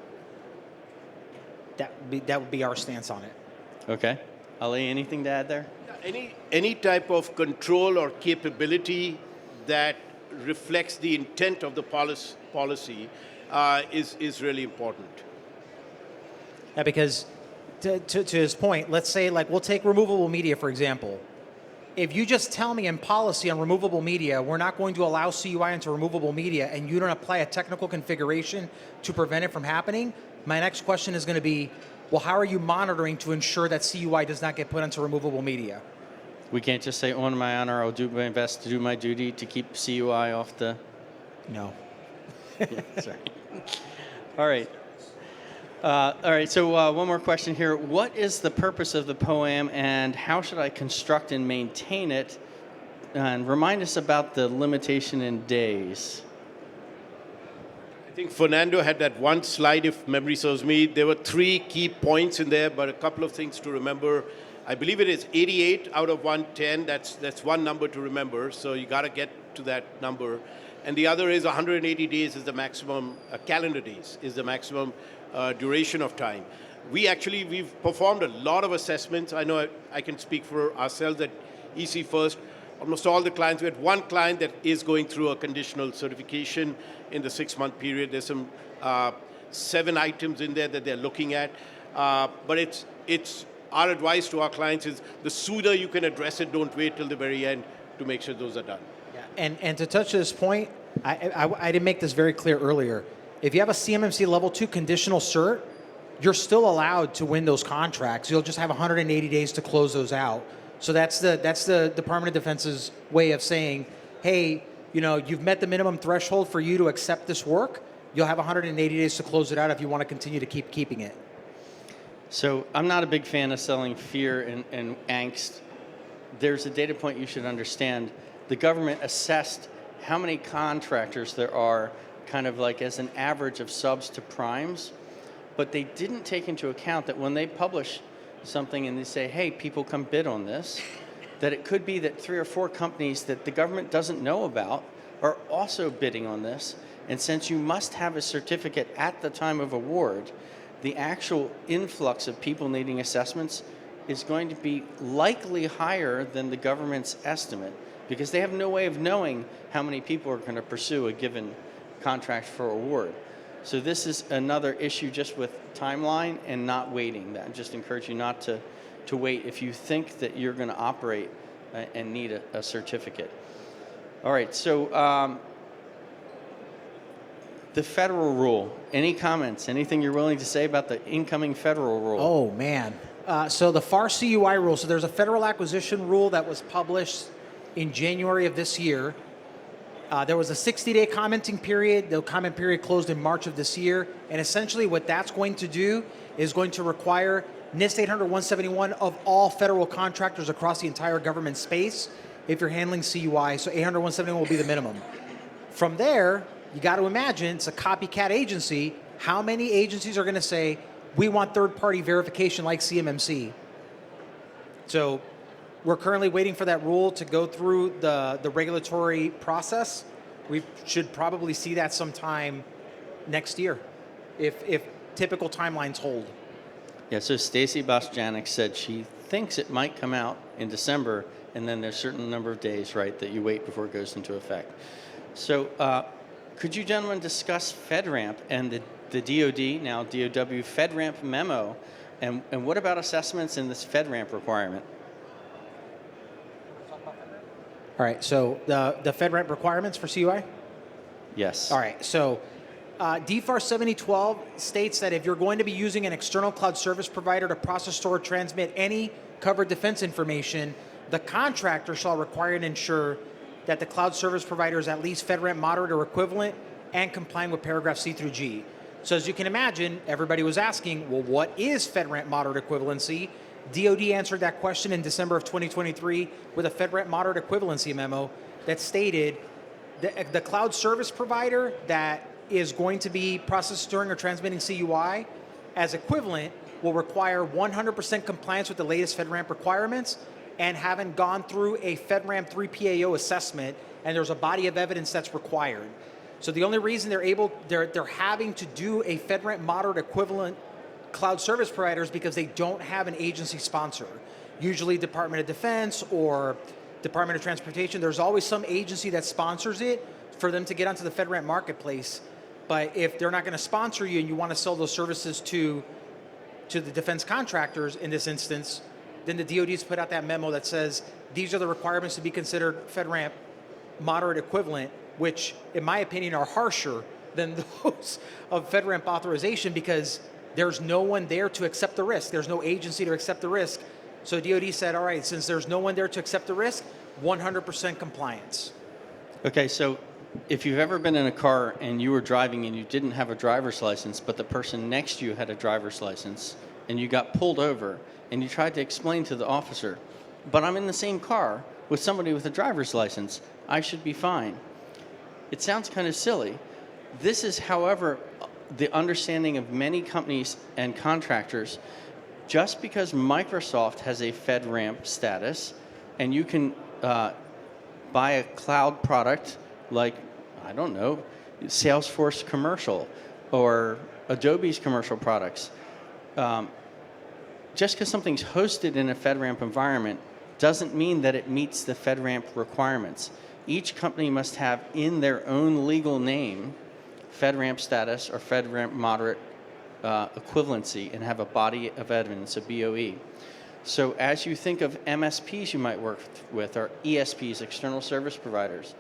That would be our stance on it. Okay. Ali, anything to add there? Any type of control or capability that reflects the intent of the policy is really important. Yeah, because to his point, let's say like we'll take removable media for example. If you just tell me in policy on removable media, we're not going to allow CUI into removable media, and you don't apply a technical configuration to prevent it from happening, my next question is going to be, well, how are you monitoring to ensure that CUI does not get put into removable media? We can't just say, on my honor, I'll do my best to do my duty to keep CUI off the... No. Yeah, sorry. All right. So one more question here. What is the purpose of the POAM, and how should I construct and maintain it? And remind us about the limitation in days. I think Fernando had that one slide, if memory serves me. There were 3 key points in there, but a couple of things to remember. I believe it is 88 out of 110. That's one number to remember, so you got to get to that number. And the other is 180 days is the maximum, calendar days is the maximum duration of time. We've performed a lot of assessments. I know I can speak for ourselves at EC First. Almost all the clients, we had one client that is going through a conditional certification in the 6-month period. There's some 7 items in there that they're looking at. But it's our advice to our clients is the sooner you can address it, don't wait till the very end to make sure those are done. Yeah. And to touch this point, I didn't make this very clear earlier. If you have a CMMC level 2 conditional cert, you're still allowed to win those contracts. You'll just have 180 days to close those out. So that's the Department of Defense's way of saying, hey, you've met the minimum threshold for you to accept this work. You'll have 180 days to close it out if you want to continue to keep keeping it. So I'm not a big fan of selling fear and angst. There's a data point you should understand. The government assessed how many contractors there are kind of like as an average of subs to primes, but they didn't take into account that when they publish something and they say, hey, people come bid on this, that it could be that 3 or 4 companies that the government doesn't know about are also bidding on this. And since you must have a certificate at the time of award, the actual influx of people needing assessments is going to be likely higher than the government's estimate because they have no way of knowing how many people are going to pursue a given contract for award. So this is another issue just with timeline and not waiting. I just encourage you not to wait if you think that you're going to operate and need a certificate. All right, so the federal rule. Any comments? Anything you're willing to say about the incoming federal rule? Oh, man. So the FAR CUI rule, so there's a federal acquisition rule that was published in January of this year. There was a 60-day commenting period. The comment period closed in March of this year. And essentially what that's going to do is going to require NIST 800-171 of all federal contractors across the entire government space if you're handling CUI. So 800-171 will be the minimum. From there, you got to imagine it's a copycat agency. How many agencies are going to say, we want third-party verification like CMMC? So we're currently waiting for that rule to go through the regulatory process. We should probably see that sometime next year, if typical timelines hold. Yeah, so Stacy Bosjanek said she thinks it might come out in December, and then there's a certain number of days, right, that you wait before it goes into effect. So could you gentlemen discuss FedRAMP and the DoD, now DOW FedRAMP memo, and what about assessments in this FedRAMP requirement? All right, so the FedRAMP requirements for CUI? Yes. All right, so DFAR 7012 states that if you're going to be using an external cloud service provider to process, store, or transmit any covered defense information, the contractor shall require and ensure that the cloud service provider is at least FedRAMP moderate or equivalent and complying with paragraph C through G. So as you can imagine, everybody was asking, well, what is FedRAMP moderate equivalency? DoD answered that question in December of 2023 with a FedRAMP moderate equivalency memo that stated that the cloud service provider that is going to be processing, storing, or transmitting CUI as equivalent will require 100% compliance with the latest FedRAMP requirements and haven't gone through a FedRAMP 3 PAO assessment, and there's a body of evidence that's required. So the only reason they're having to do a FedRAMP moderate equivalent cloud service provider is because they don't have an agency sponsor. Usually Department of Defense or Department of Transportation, there's always some agency that sponsors it for them to get onto the FedRAMP marketplace. But if they're not going to sponsor you and you want to sell those services to the defense contractors in this instance, then the DoD's put out that memo that says these are the requirements to be considered FedRAMP moderate equivalent, which in my opinion are harsher than those of FedRAMP authorization because there's no one there to accept the risk. There's no agency to accept the risk. So DoD said, all right, since there's no one there to accept the risk, 100% compliance. Okay, so if you've ever been in a car and you were driving and you didn't have a driver's license, but the person next to you had a driver's license, and you got pulled over, and you tried to explain to the officer, but I'm in the same car with somebody with a driver's license, I should be fine. It sounds kind of silly. This is, however, the understanding of many companies and contractors. Just because Microsoft has a FedRAMP status, and you can buy a cloud product like, I don't know, Salesforce commercial or Adobe's commercial products, just because something's hosted in a FedRAMP environment doesn't mean that it meets the FedRAMP requirements. Each company must have in their own legal name FedRAMP status or FedRAMP moderate equivalency and have a body of evidence, a BOE. So as you think of MSPs you might work with, or ESPs, external service providers,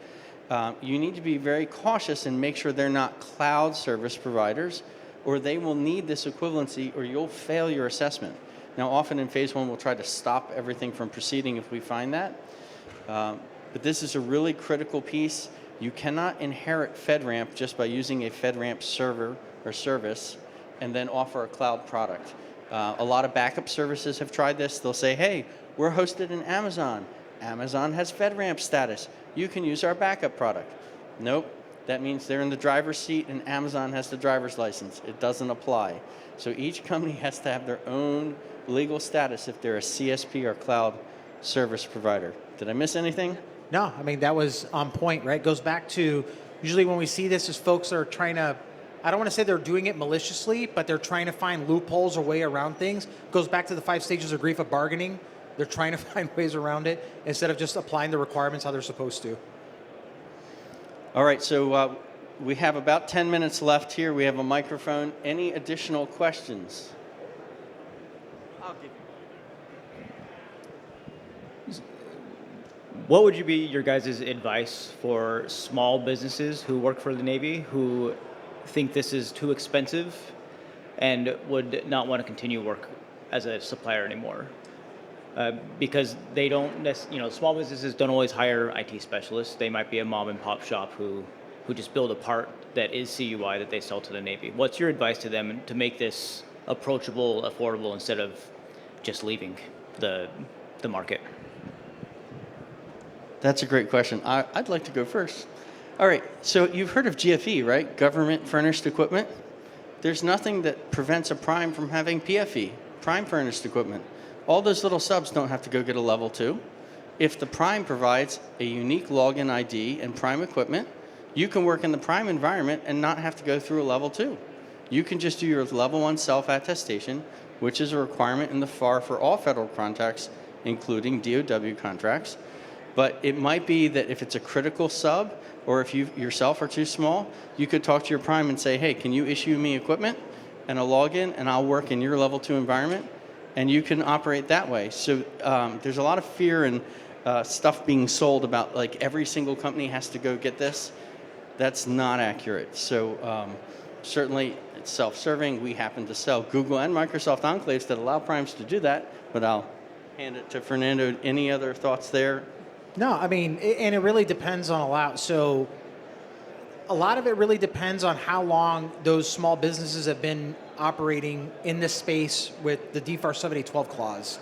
you need to be very cautious and make sure they're not cloud service providers, or they will need this equivalency or you'll fail your assessment. Now often in phase one we'll try to stop everything from proceeding if we find that, but this is a really critical piece. You cannot inherit FedRAMP just by using a FedRAMP server or service and then offer a cloud product. A lot of backup services have tried this. They'll say, hey, we're hosted in Amazon. Amazon has FedRAMP status. You can use our backup product. Nope, that means they're in the driver's seat and Amazon has the driver's license. It doesn't apply. So each company has to have their own legal status if they're a CSP or cloud service provider. Did I miss anything? No, I mean, that was on point, right? It goes back to, usually when we see this is folks that are trying to, I don't want to say they're doing it maliciously, but they're trying to find loopholes or way around things. It goes back to the 5 stages of grief of bargaining. They're trying to find ways around it instead of just applying the requirements how they're supposed to. All right, so we have about 10 minutes left here. We have a microphone. Any additional questions? I'll give you. What would be your guys' advice for small businesses who work for the Navy who think this is too expensive and would not want to continue work as a supplier anymore? Because they don't, small businesses don't always hire IT specialists. They might be a mom and pop shop who just build a part that is CUI that they sell to the Navy. What's your advice to them to make this approachable, affordable, instead of just leaving the market? That's a great question. I'd like to go first. All right, so you've heard of GFE, right? Government Furnished Equipment. There's nothing that prevents a prime from having PFE, Prime Furnished Equipment. All those little subs don't have to go get a level 2. If the prime provides a unique login ID and prime equipment, you can work in the prime environment and not have to go through a level 2. You can just do your level 1 self-attestation, which is a requirement in the FAR for all federal contracts, including DOW contracts. But it might be that if it's a critical sub, or if you yourself are too small, you could talk to your prime and say, hey, can you issue me equipment and a login, and I'll work in your level 2 environment, and you can operate that way. So there's a lot of fear and stuff being sold about like every single company has to go get this. That's not accurate. So certainly it's self-serving. We happen to sell Google and Microsoft enclaves that allow primes to do that, but I'll hand it to Fernando. Any other thoughts there? No, I mean, and it really depends on a lot. So a lot of it really depends on how long those small businesses have been operating in this space with the DFAR 7812 clause.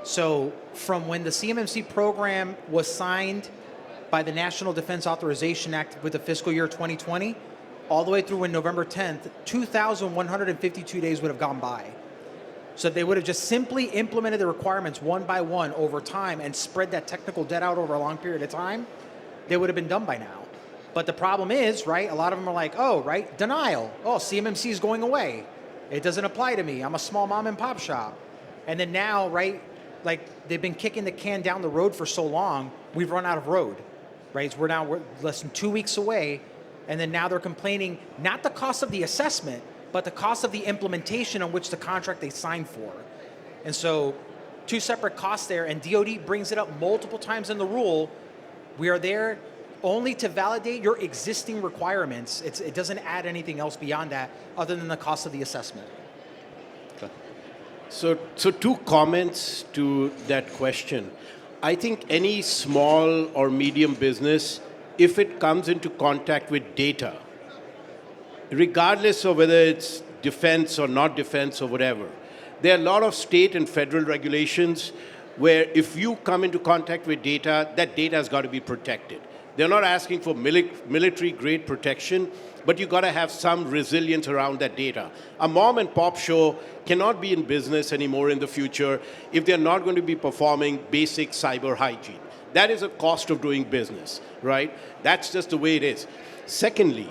So from when the CMMC program was signed by the National Defense Authorization Act with the fiscal year 2020, all the way through when November 10th, 2,152 days would have gone by. So they would have just simply implemented the requirements one by one over time and spread that technical debt out over a long period of time, they would have been done by now. But the problem is, right, a lot of them are like, oh, right, denial. Oh, CMMC is going away. It doesn't apply to me. I'm a small mom and pop shop. And then now, right, like they've been kicking the can down the road for so long, we've run out of road, right? So we're less than 2 weeks away. And then now they're complaining, not the cost of the assessment, but the cost of the implementation on which the contract they signed for. And so 2 separate costs there, and DoD brings it up multiple times in the rule. We are there only to validate your existing requirements. It doesn't add anything else beyond that other than the cost of the assessment. So 2 comments to that question. I think any small or medium business, if it comes into contact with data, regardless of whether it's defense or not defense or whatever, there are a lot of state and federal regulations where if you come into contact with data, that data has got to be protected. They're not asking for military-grade protection, but you got to have some resilience around that data. A mom and pop show cannot be in business anymore in the future if they're not going to be performing basic cyber hygiene. That is a cost of doing business, right? That's just the way it is. Secondly,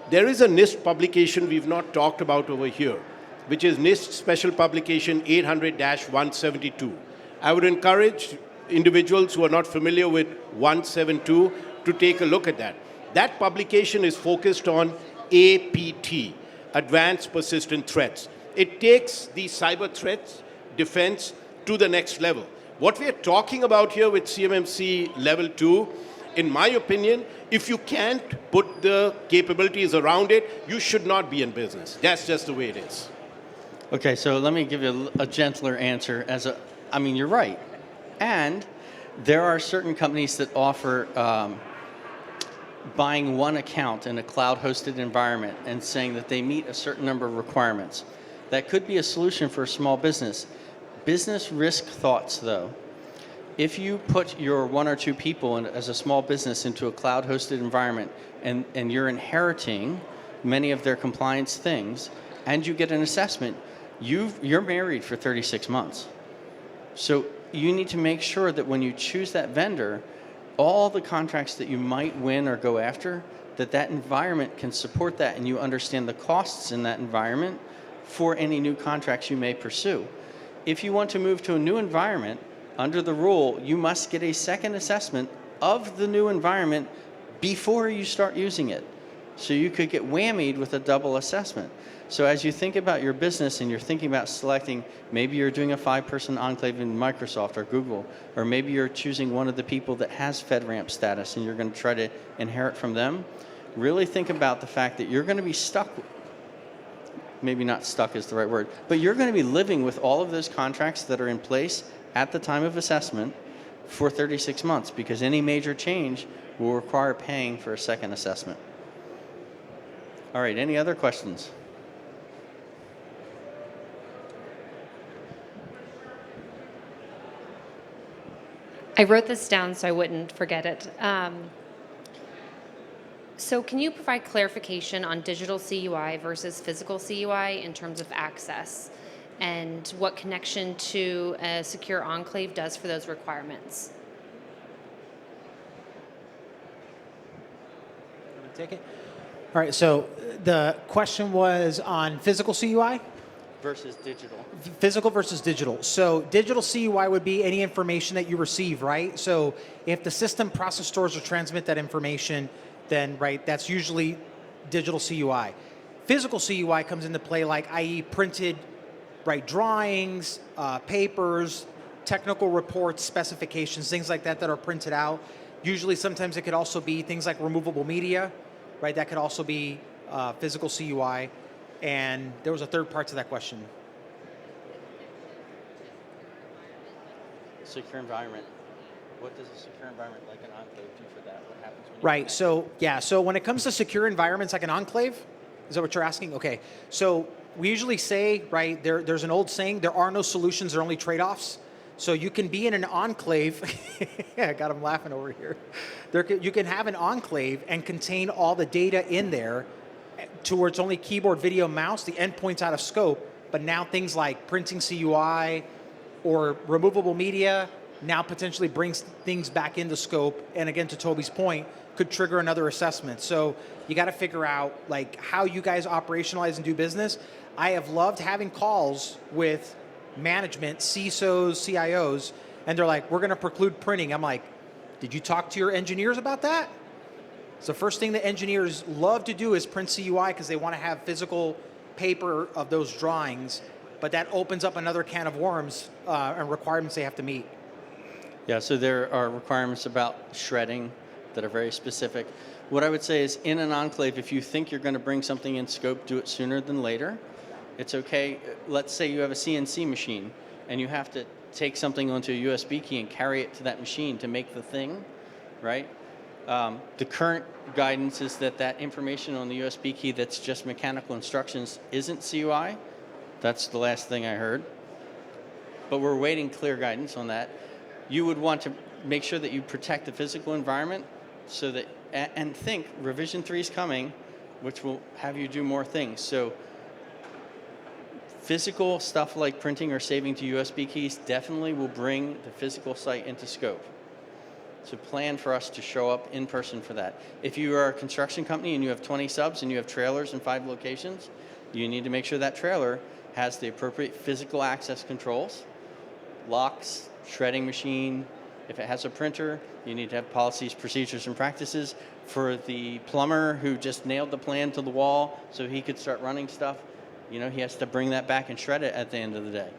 there is a NIST publication we've not talked about over here, which is NIST Special Publication 800-172. I would encourage individuals who are not familiar with 172 to take a look at that. That publication is focused on APT, Advanced Persistent Threats. It takes the cyber threats defense to the next level. What we are talking about here with CMMC Level 2, in my opinion, if you can't put the capabilities around it, you should not be in business. That's just the way it is. Okay, so let me give you a gentler answer. You're right. And there are certain companies that offer buying one account in a cloud-hosted environment and saying that they meet a certain number of requirements. That could be a solution for a small business. Business risk thoughts, though. If you put your 1 or 2 people as a small business into a cloud-hosted environment and you're inheriting many of their compliance things and you get an assessment, you're married for 36 months. So you need to make sure that when you choose that vendor, all the contracts that you might win or go after, that environment can support that and you understand the costs in that environment for any new contracts you may pursue. If you want to move to a new environment, under the rule, you must get a second assessment of the new environment before you start using it. So you could get whammied with a double assessment. So as you think about your business and you're thinking about selecting, maybe you're doing a 5-person enclave in Microsoft or Google, or maybe you're choosing one of the people that has FedRAMP status and you're going to try to inherit from them, really think about the fact that you're going to be stuck, maybe not stuck is the right word, but you're going to be living with all of those contracts that are in place at the time of assessment for 36 months because any major change will require paying for a second assessment. All right, any other questions? I wrote this down so I wouldn't forget it. So can you provide clarification on digital CUI versus physical CUI in terms of access and what connection to a secure enclave does for those requirements? Take it. All right, so the question was on physical CUI? Versus digital. Physical versus digital. So digital CUI would be any information that you receive, right? So if the system process stores or transmit that information, then, right, that's usually digital CUI. Physical CUI comes into play like, i.e. printed, right, drawings, papers, technical reports, specifications, things like that that are printed out. Usually sometimes it could also be things like removable media, right? That could also be physical CUI. And there was a third part to that question. Secure environment. What does a secure environment like an enclave do for that? What happens when you Right, connect? so yeah, so when it comes to secure environments like an enclave, is that what you're asking? Okay, so we usually say, right, there's an old saying, there are no solutions, there are only trade-offs. So you can be in an enclave, I got him laughing over here. You can have an enclave and contain all the data in there to where it's only keyboard, video, mouse, the endpoint's out of scope, but now things like printing CUI or removable media now potentially brings things back into scope, and again, to Toby's point, could trigger another assessment. So you got to figure out like how you guys operationalize and do business. I have loved having calls with management, CISOs, CIOs, and they're like, we're going to preclude printing. I'm like, did you talk to your engineers about that? So first thing that engineers love to do is print CUI because they want to have physical paper of those drawings, but that opens up another can of worms and requirements they have to meet. Yeah, so there are requirements about shredding that are very specific. What I would say is in an enclave, if you think you're going to bring something in scope, do it sooner than later. It's okay. Let's say you have a CNC machine and you have to take something onto a USB key and carry it to that machine to make the thing, right? The current guidance is that that information on the USB key that's just mechanical instructions isn't CUI. That's the last thing I heard. But we're waiting clear guidance on that. You would want to make sure that you protect the physical environment so that, and think revision 3 is coming, which will have you do more things. So physical stuff like printing or saving to USB keys definitely will bring the physical site into scope. So plan for us to show up in person for that. If you are a construction company and you have 20 subs and you have trailers in 5 locations, you need to make sure that trailer has the appropriate physical access controls, locks, shredding machine. If it has a printer, you need to have policies, procedures, and practices. For the plumber who just nailed the plan to the wall so he could start running stuff, you know, he has to bring that back and shred it at the end of the day.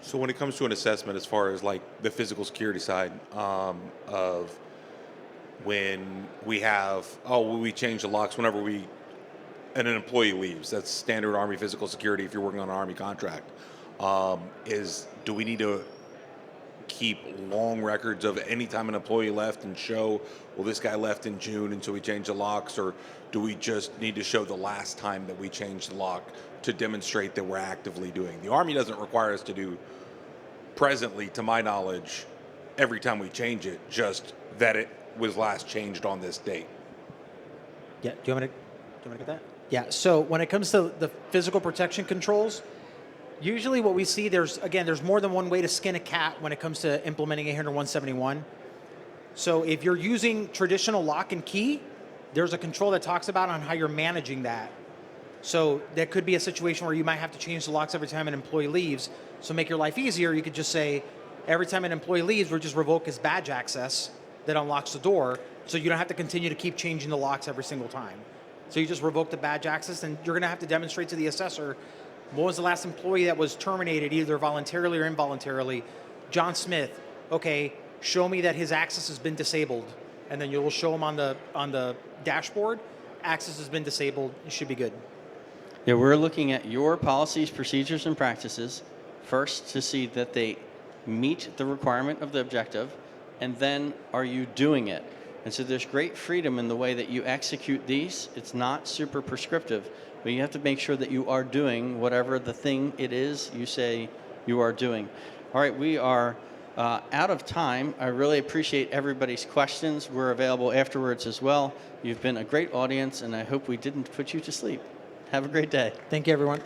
So when it comes to an assessment, as far as like the physical security side of when we have, we change the locks whenever and an employee leaves. That's standard Army physical security if you're working on an Army contract. Do we need to keep long records of any time an employee left and show, well, this guy left in June and so we changed the locks, or do we just need to show the last time that we changed the lock to demonstrate that we're actively doing? The Army doesn't require us to do presently, to my knowledge, every time we change it, just that it was last changed on this date. Yeah, do you want me to get that? Yeah, so when it comes to the physical protection controls, usually what we see, there's more than one way to skin a cat when it comes to implementing 801.71. So if you're using traditional lock and key, there's a control that talks about on how you're managing that. So there could be a situation where you might have to change the locks every time an employee leaves. So make your life easier, you could just say, every time an employee leaves, we'll just revoke his badge access that unlocks the door, so you don't have to continue to keep changing the locks every single time. So you just revoke the badge access, and you're going to have to demonstrate to the assessor, when was the last employee that was terminated, either voluntarily or involuntarily? John Smith. Okay, show me that his access has been disabled, and then you'll show him on the dashboard, access has been disabled. You should be good. Yeah, we're looking at your policies, procedures, and practices first to see that they meet the requirement of the objective, and then are you doing it? And so there's great freedom in the way that you execute these. It's not super prescriptive, but you have to make sure that you are doing whatever the thing it is you say you are doing. All right, we are out of time. I really appreciate everybody's questions. We're available afterwards as well. You've been a great audience, and I hope we didn't put you to sleep. Have a great day. Thank you, everyone.